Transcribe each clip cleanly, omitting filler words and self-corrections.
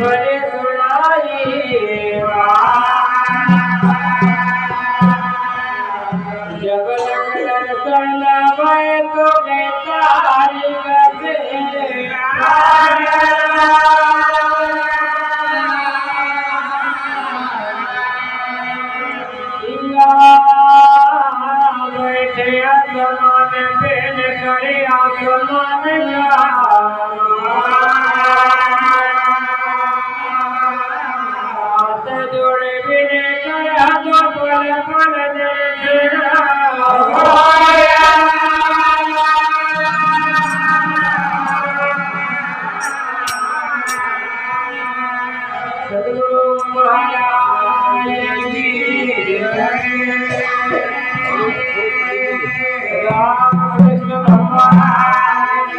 भले सुनाई जब लग दर्शन भय तो तारी गसे बैठे आसमान पेन करे आसमान हाथ जोड़े बिने कर हाथों पल पल सदगुरु महाराज की रामकृष्ण भगवान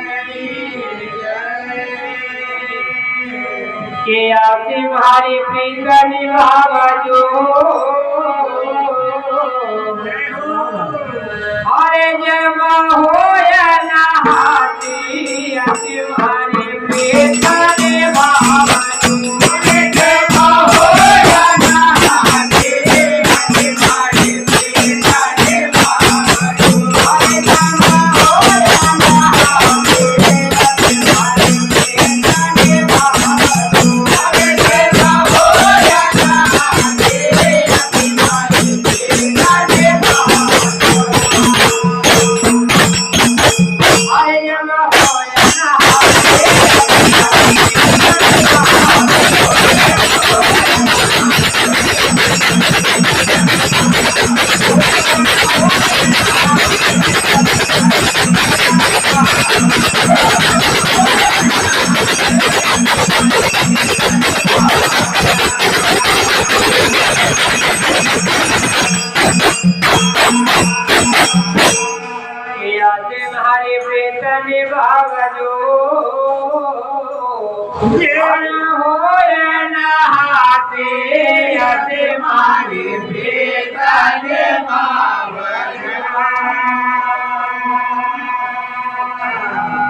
के आती भारी प्रीत निभावा जो अरे जमा हो या नहाती आती भारी प्रीत निभावा हरे प्रीत निभावजो हो नहाते अते मारे प्रीत निभावजो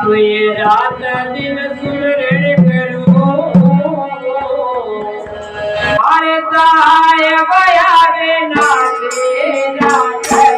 तो ये रात दिन सुमरण करो हरे सहाय बयावे नाते जाते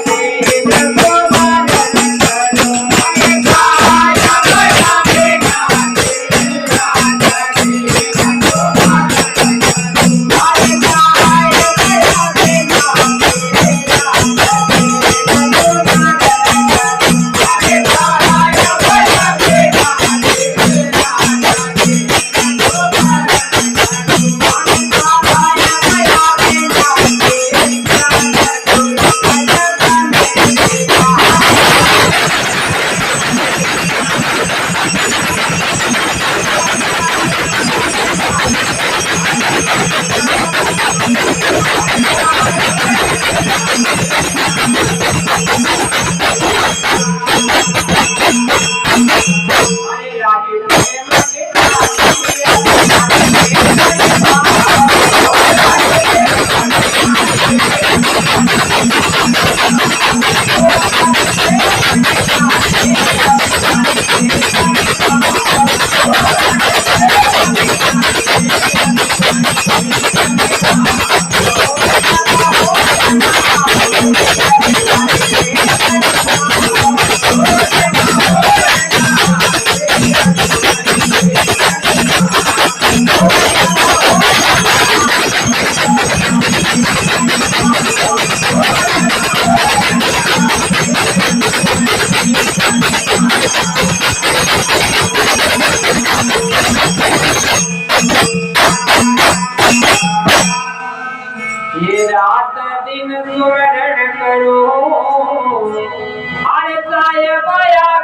ये रात दिन स्मरण करो अरे साहेब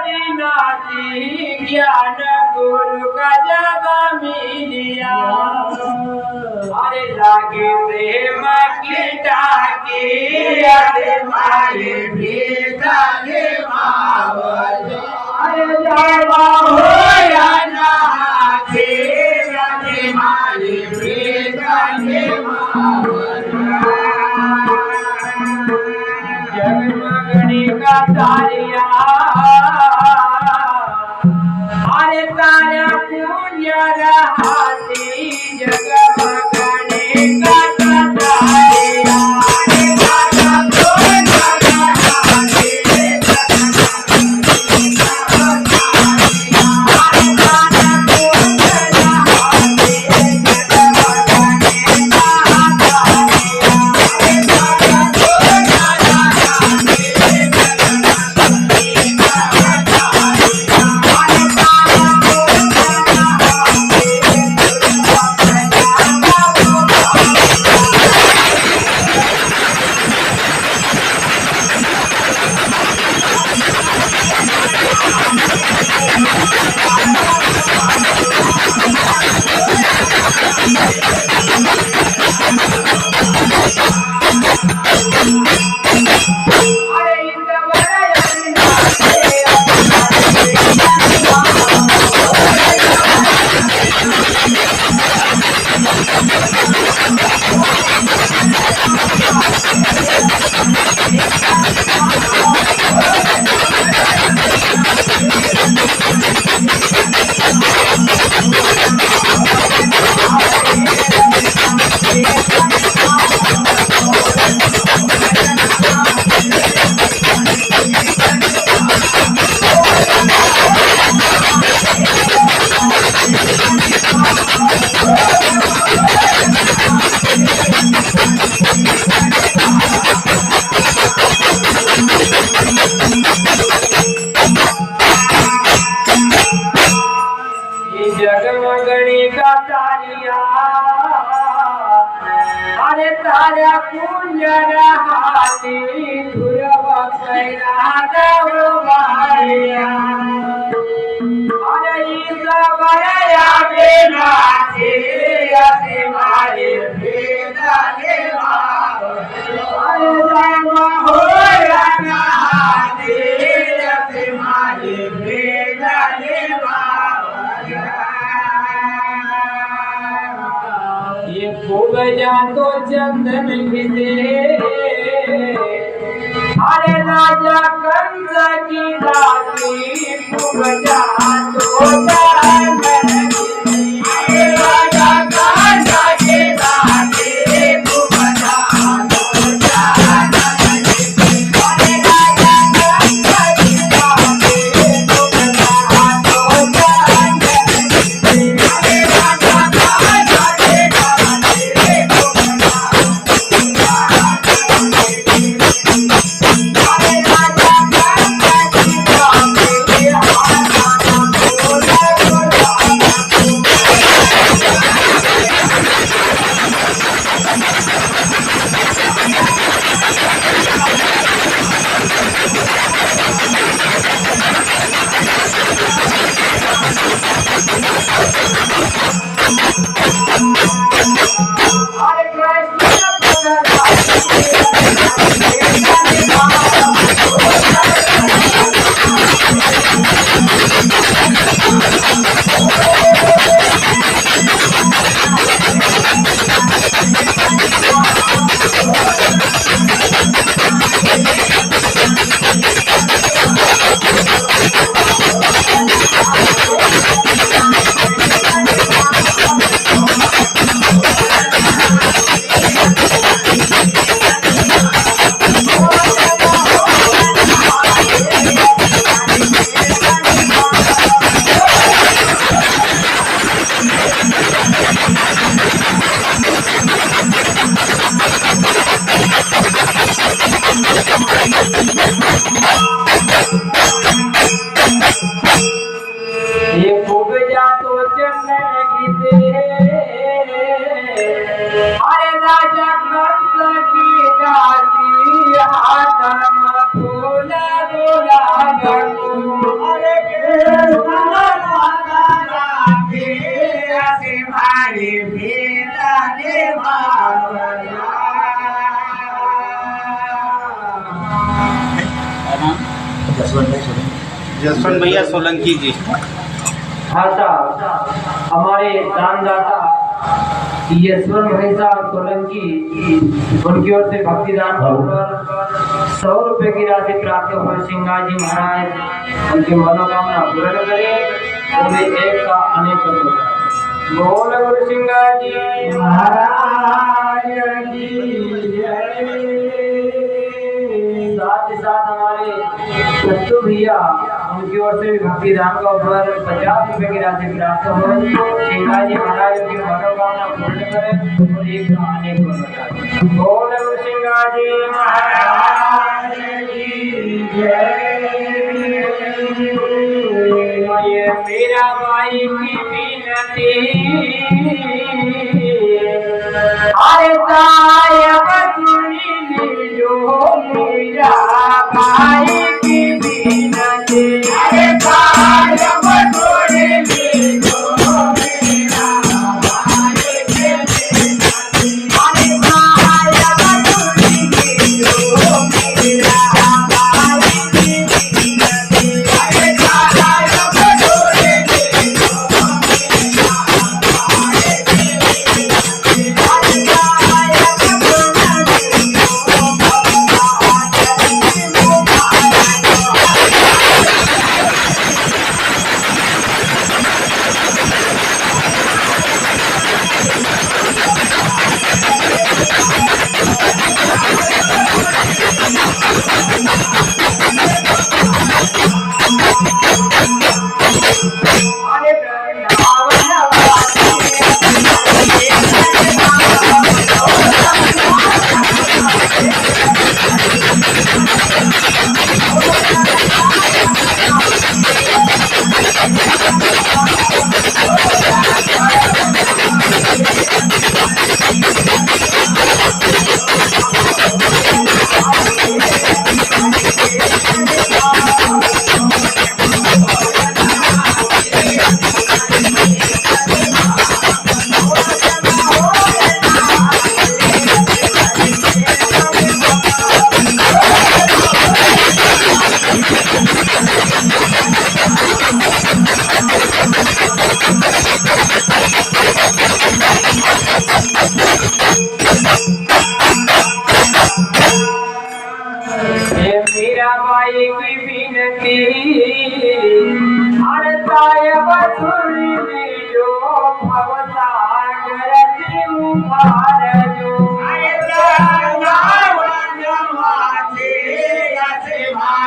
विनाशी ज्ञान गुरु का जब मिलिया अरे लागे प्रेम की टाके अरे मारे भीता ने मावजो अरे जावा हो या ना थे अरे मारे भीता ने जगमगनी का तारिया अरे तारा पुण्य रहाती जगमगणी तारिया अरे तारा कुंजर हाथी धुरव कैला दवरिया अरे सब या बेना से असे मारे भेदा ले अरे राम हो रंगा हाथी असे मारे भेदा ले ये खूब जातो चंदन घिसे अरे राजा कंस की रानी खूब जातो चंदन घिसे राजा कंस की रानी खूब जातो चंदन घिसे अरे राजा कंस की रानी खूब जातो चंदन घिसे अरे राजा अरे राजा कंस की दासी हाथम फूल गुलाब अरे भारी भेदा जसवंत भैया सोलंकी जी। हाँ साहब, हमारे दानदाता यशवंत भाई साहब सोलंकी उनकी ओर से भक्तिदान पर 100 रुपए की राशि प्राप्त हो। सिंगार जी महाराज उनकी मनोकामना पूर्ण करे और वे एक का अनेक करो। बोल गुरु सिंगार जी महाराज की जय। साथ ही साथ हमारे सत्तू भैया उनकी ओर से भक्तिदान का ऊपर 50 रुपए की राशि प्राप्त हो। सिंगार जी महाराज की मनोकामना पूर्ण करे और एक का अनेक को बताए। बोल गुरु सिंगार जी महाराज की जय। ये मेरा भाई की विनती अरे सायब सुनी लीजो मेरा भाई की विनती अरे सायब सुनी लीजो मेरा भाई की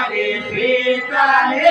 हमारे पिता हे